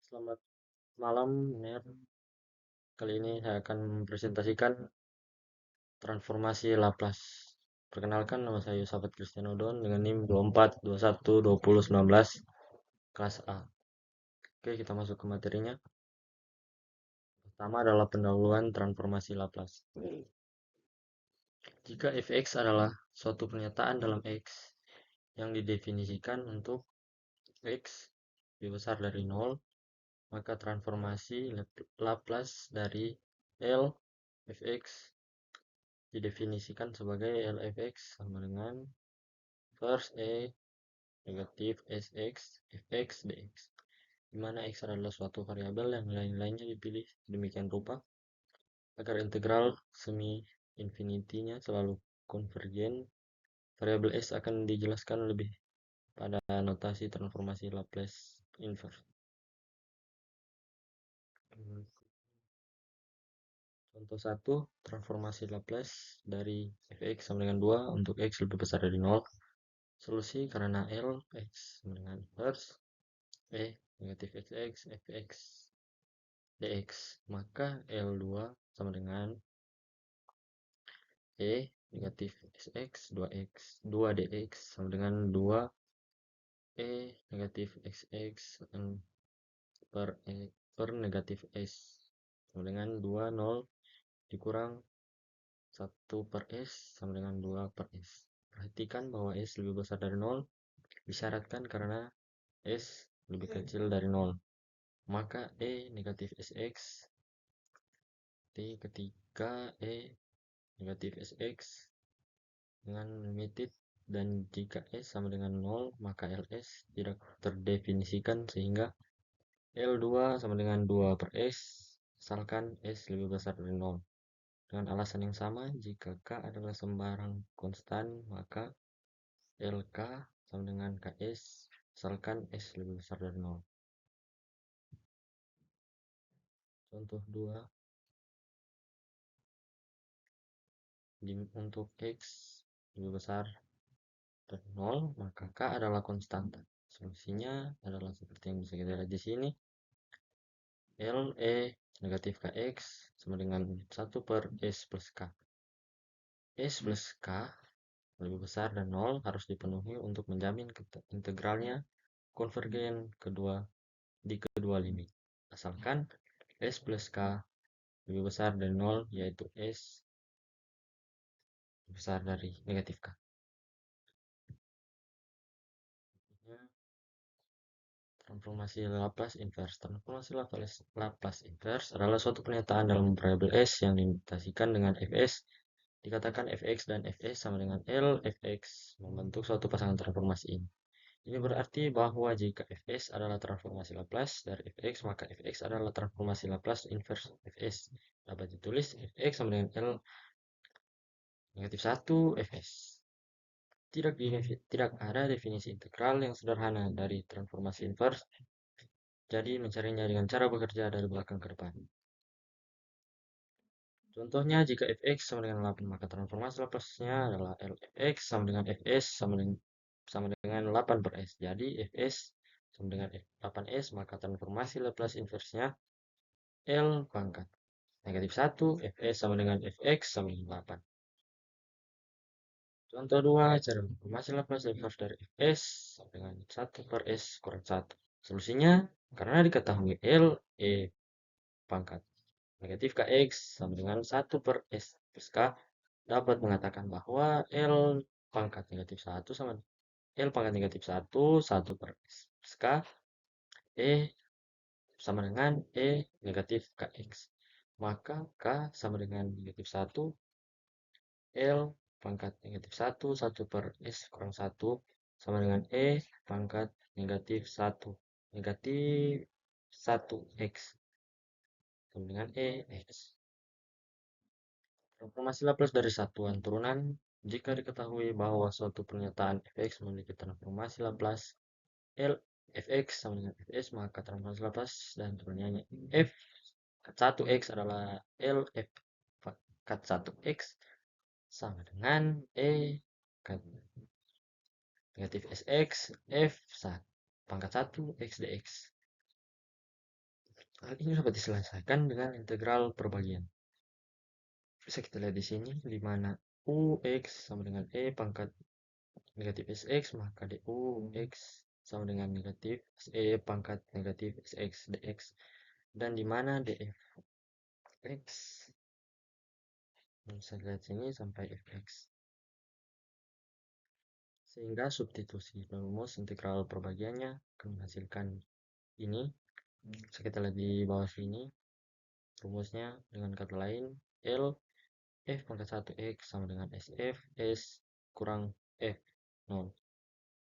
Selamat malam, Ner. Kali ini saya akan mempresentasikan transformasi Laplace. Perkenalkan, nama saya Yusafat Cristiano Don dengan NIM 24212019 kelas A. Oke, kita masuk ke materinya. Pertama adalah pendahuluan transformasi Laplace. Jika fx adalah suatu pernyataan dalam x yang didefinisikan untuk x lebih besar dari 0, maka transformasi Laplace dari L fx didefinisikan sebagai Lfx sama dengan first A negatif Sx fx dx, di mana x adalah suatu variabel yang nilai-nilainya dipilih demikian rupa agar integral semi infinitinya selalu konvergen. Variabel s akan dijelaskan lebih pada notasi transformasi Laplace inverse. Contoh 1, transformasi Laplace dari fx sama dengan 2 untuk x lebih besar dari 0. Solusi karena L x sama dengan first negatif xx fx dx, maka L2 sama dengan negatif sx 2x 2 dx sama dengan 2 negatif xx per negatif s sama dengan 2 0 dikurang 1 per s sama dengan 2 per s. Perhatikan bahwa s lebih besar dari 0 disyaratkan karena s lebih kecil dari 0. Maka negatif sx ketika negatif sx dengan limited, dan jika s sama dengan 0 maka ls tidak terdefinisikan sehingga L2 sama dengan 2 per s asalkan s lebih besar dari 0. Dengan alasan yang sama, jika k adalah sembarang konstan maka LK sama dengan ks asalkan s lebih besar dari 0. Contoh 2, untuk x lebih besar dari 0 maka k adalah konstanta. Solusinya adalah seperti yang bisa kita lihat di sini. Negatif kx sama dengan 1 per s plus k. S plus k lebih besar dan 0 harus dipenuhi untuk menjamin integralnya konvergen di kedua limit. Asalkan s plus k lebih besar dari 0, yaitu s lebih besar dari negatif k. Transformasi Laplace inverse. Transformasi Laplace inverse adalah suatu pernyataan dalam variabel s yang dinotasikan dengan fs. Dikatakan fx dan fs sama dengan L fx membentuk suatu pasangan transformasi ini. Ini berarti bahwa jika fs adalah transformasi Laplace dari fx, maka fx adalah transformasi Laplace inverse fs. Dapat ditulis fx sama dengan L negatif 1 fs. Tidak ada definisi integral yang sederhana dari transformasi inverse, jadi mencarinya dengan cara bekerja dari belakang ke depan. Contohnya, jika fx sama dengan 8, maka transformasi Laplace-nya adalah Lfx sama dengan fs sama dengan 8 per s. Jadi fs sama dengan 8s, maka transformasi Laplace inverse-nya L pangkat negatif 1 fs sama dengan fx sama dengan 8. Contoh 2, cara transformasi Laplace inverse dari fs sama dengan 1 per s kurang 1. Solusinya, karena diketahui L pangkat negatif kx sama dengan 1 per s plus k, dapat mengatakan bahwa L pangkat negatif 1 sama L pangkat negatif 1 1 per s plus k sama dengan negatif kx. Maka k sama dengan negatif 1 L pangkat negatif 1 1 per s kurang 1 sama dengan pangkat negatif 1 negatif 1x sama dengan x. Transformasi Laplace dari satuan turunan. Jika diketahui bahwa suatu pernyataan fx memiliki transformasi Laplace L fx sama dengan fs, maka transformasi Laplace dan turunannya f kat 1x adalah L f kat 1x sama dengan kat negatif sx f pangkat 1 x dx. Hal ini dapat diselesaikan dengan integral perbagian. Bisa kita lihat di sini, di mana ux sama dengan e pangkat negatif sx, maka dux sama dengan negatif e pangkat negatif sx dx, dan di mana df x bisa lihat sini sampai fx, sehingga substitusi rumus integral perbagiannya akan menghasilkan ini. Bisa kita lihat di bawah sini rumusnya dengan kata lain, L f pangkat 1 x sama dengan sf s kurang f 0.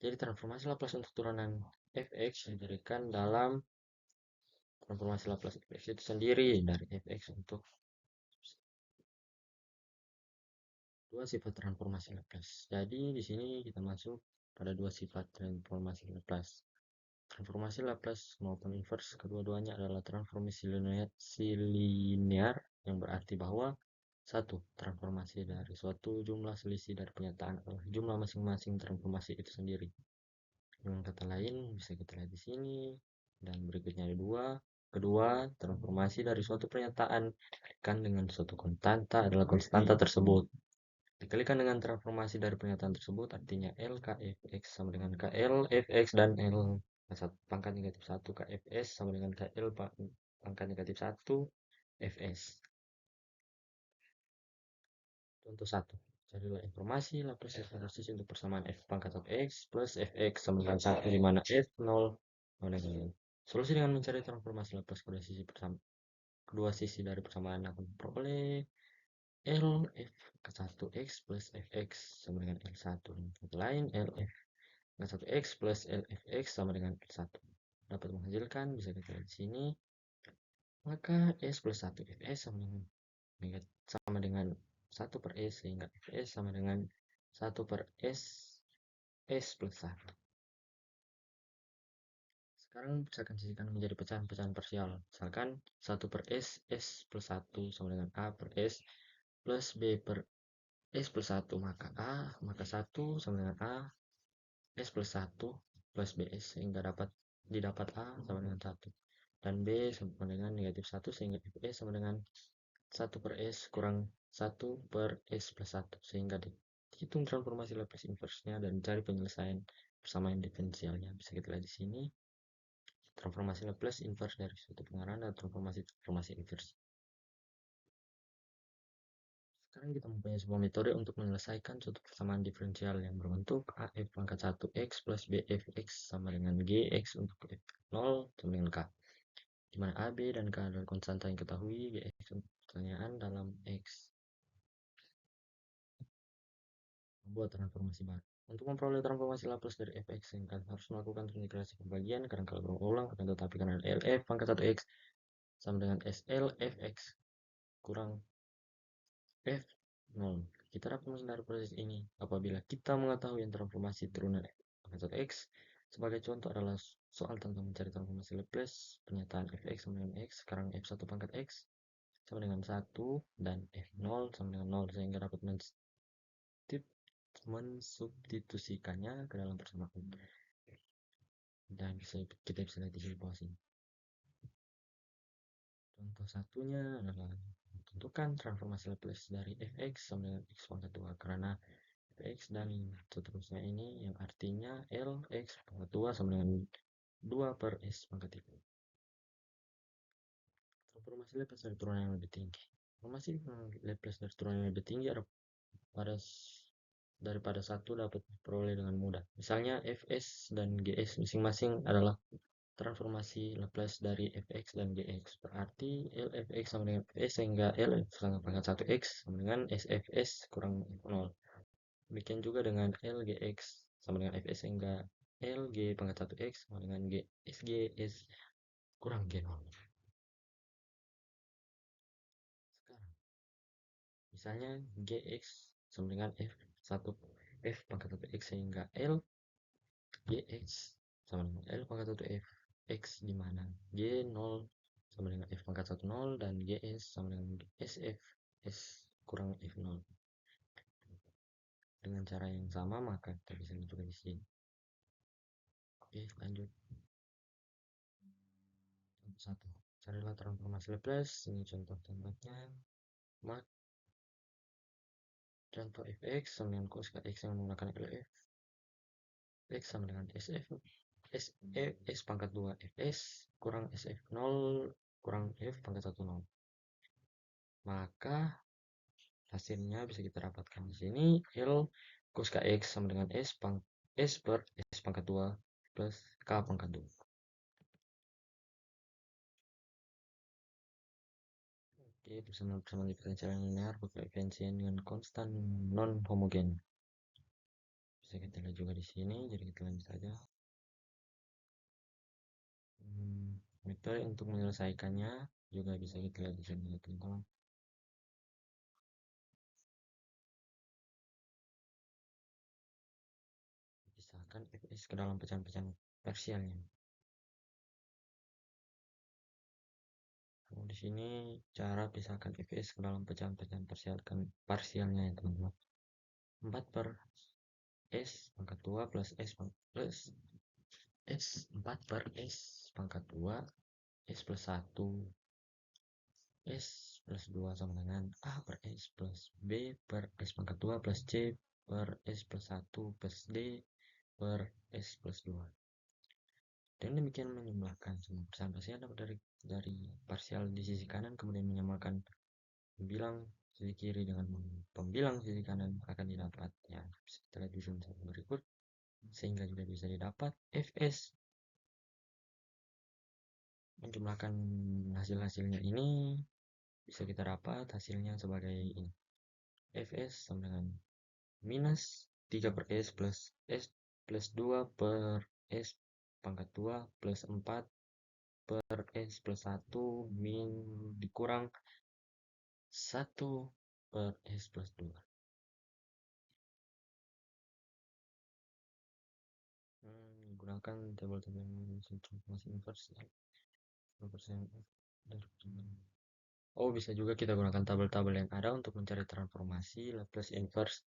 Jadi transformasi Laplace untuk turunan fx diberikan dalam transformasi Laplace fx itu sendiri dari fx untuk dua sifat transformasi Laplace. Jadi di sini kita masuk pada dua sifat transformasi Laplace. Transformasi Laplace maupun inverse kedua-duanya adalah transformasi linear yang berarti bahwa satu, transformasi dari suatu jumlah selisih dari pernyataan adalah jumlah masing-masing transformasi itu sendiri. Dengan kata lain, bisa kita lihat di sini, dan berikutnya ada dua. Kedua, transformasi dari suatu pernyataan dikalikan dengan suatu konstanta adalah konstanta tersebut. Dikalikan dengan transformasi dari pernyataan tersebut, artinya L KFX sama dengan KL Fx dan L pangkat negatif 1 KFS sama dengan KL pangkat negatif 1 Fs. Contoh 1. Carilah informasi Laplace transformasi untuk persamaan f pangkat 1 x plus fx sama dengan 1 di mana f 0 negatif. Solusi dengan mencari transformasi Laplace pada sisi kedua sisi dari persamaan akan memperoleh L f ke 1 x plus fx sama dengan L1. Dengan lain, L f ke 1 x plus L fx sama dengan L1. Dapat menghasilkan, bisa kita lihat di sini, maka S plus 1 fs sama dengan 1 per S, sehingga fs sama dengan 1 per S plus 1. Sekarang saya akan sisihkan menjadi pecahan-pecahan parsial. Misalkan 1 per S plus 1 sama dengan A per S plus B per S plus 1, maka A, maka 1 sama dengan A, S plus 1 plus BS, sehingga didapat A sama dengan 1. Dan B sama dengan negatif 1, sehingga Fs sama dengan 1 per S kurang 1 per S plus 1, sehingga dihitung transformasi Laplace inverse-nya dan cari penyelesaian persamaan diferensialnya. Bisa kita lihat di sini transformasi Laplace inverse dari suatu pengarahan dan transformasi inverse. Sekarang kita mempunyai sebuah metode untuk menyelesaikan suatu persamaan diferensial yang berbentuk AF pangkat 1 X plus BFX sama dengan GX untuk F0 sama dengan K, di mana A, B, dan K adalah konstanta yang ketahui, GX untuk pertanyaan dalam X. Membuat transformasi baru. Untuk memperoleh transformasi Laplace dari fx, kita harus melakukan integrasi pembagian karena kalau berulang akan tetapi karena LF pangkat 1 x sama dengan SL fx kurang f0. Kita dapat menghindari proses ini apabila kita mengetahui transformasi turunan f pangkat 1 x. Sebagai contoh adalah soal tentang mencari transformasi Laplace pernyataan fx sama dengan x. Sekarang f1 pangkat x sama dengan 1 dan f0 sama dengan 0, sehingga dapat mensubstitusikannya ke dalam persamaan, dan kita bisa lihat di sini bawah sini. Contoh satunya adalah tentukan transformasi Laplace dari fx sama dengan x pangkat 2, karena fx dan seterusnya ini yang artinya L x pangkat 2 sama dengan 2 per s pangkat 3. Transformasi Laplace dari turunan yang lebih tinggi. Transformasi Laplace dari turunan yang lebih tinggi ada daripada satu dapat diperoleh dengan mudah. Misalnya fs dan gs masing-masing adalah transformasi Laplace dari fx dan gx, berarti Lfx sama dengan fs, sehingga Lf pangkat 1 x sama dengan sfs kurang 0. Demikian juga dengan Lgx sama dengan fs, sehingga Lg pangkat 1 x sama dengan sgs kurang g0. Sekarang misalnya gx sama dengan f pangkat 1 x, sehingga Gx sama dengan L pangkat 1 F X, di mana G0 sama dengan F pangkat 1 0 dan Gs sama dengan SF S kurang F0. Dengan cara yang sama maka kita bisa juga di sini. Oke, lanjut. Contoh 1. Carilah transformasi Laplace. Ini contoh-contohnya. Mak contoh fx sama dengan cos x yang menggunakan LF. X sama dengan SF S pangkat 2 Fs kurang SF 0 kurang F pangkat 1 0. Maka hasilnya bisa kita dapatkan di sini. L cos kx sama dengan S per S pangkat 2 plus K pangkat 2. Oke, bersama diferensial yang linear berkoefisien dengan konstan non homogen. Bisa kita lihat juga di sini, jadi kita lanjut saja. Metode untuk menyelesaikannya juga bisa kita lihat di sini, teman-teman. Pisahkan fs ke dalam pecahan-pecahan parsialnya. Di sini cara pisahkan fs ke dalam pecahan-pecahan parsialnya ya teman-teman. 4 per s pangkat 2 plus s 4 per s pangkat 2 s plus 1 s plus 2 sama dengan a per s plus b per s pangkat 2 plus c per s plus 1 plus d per s plus 2. Dan demikian menjumlahkan semua pesan parsial dapat dari parsial di sisi kanan, kemudian menyamakan pembilang sisi kiri dengan pembilang sisi kanan akan didapat ya. Kita lihat di berikut, sehingga juga bisa didapat fs. Menjumlahkan hasil-hasilnya ini bisa kita dapat hasilnya sebagai ini. Fs sama dengan minus 3 per S plus 2 per S pangkat 2 plus 4 per S plus 1 min dikurang 1 per S plus 2. Gunakan tabel-tabel transformasi inverse ya. Oh, bisa juga kita gunakan tabel-tabel yang ada untuk mencari transformasi Laplace inverse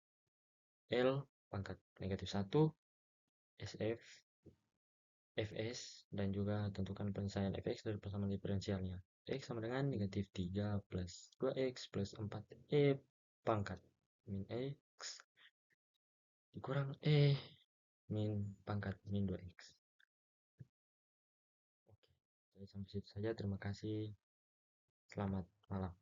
L pangkat negatif 1 SF Fs, dan juga tentukan penyelesaian Fx dari persamaan diferensialnya. X sama dengan negatif 3 plus 2x plus 4e pangkat min x dikurang min pangkat min 2x. Oke, jadi sampai situ saja. Terima kasih. Selamat malam.